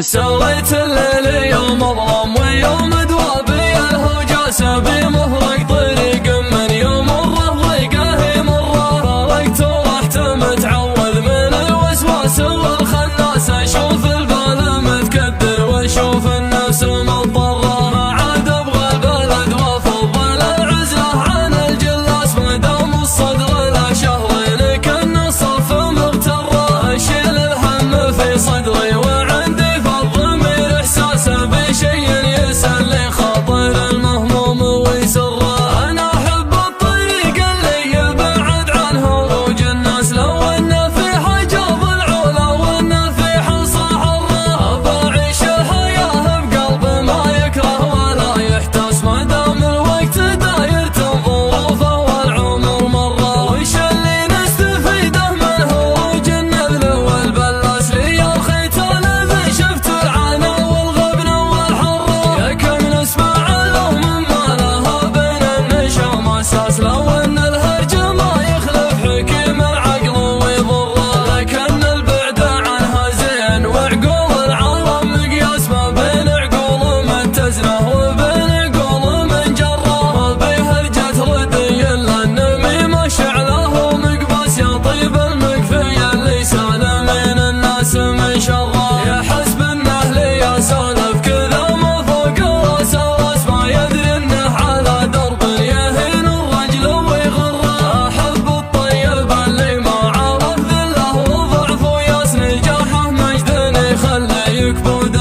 سويت الليل يوم اظلم ويوم دوابي الهوجاس بمهرق طريق من يوم الرهيقه مره فرقت ورحت متعوذ من الوسواس والخناس اشوف البال متكدر واشوف النفس مضطره ما عاد ابغى البلد وافضل العزله عن الجلاس ما دام الصدر لا شهرين كان الصف مغتره اشيل الهم في صدري وعندي بشيء يسلي خاطر المهموم ويسره انا احب الطريق اللي يبعد عن هروج الناس لو انه في حجاب العلا وانه في حصى حره بعيش الحياه بقلب ما يكره ولا يحتاس ما دام الوقت داير تنظروفه والعمر مره وش اللي نستفيده من هروج النذل والبلاس لي الختان ذي شفت العانى لو ان الهرج ما يخلف حكيم العقل ويضره لكن البعد عنها زين وعقول العالم مقياس ما بين عقول من تزنه وبين عقول من جره بهرجة ردي للنميمة شعله مقباس يا طيب المكفي اللي سال من الناس من شره يحسب انه لي سالف كذا ما فوق راسه راس ما يدري انه على درب يهين أحب الطيب اللي ما عرف ذله وضعف ويسني جرحه مجد يخلي يكبد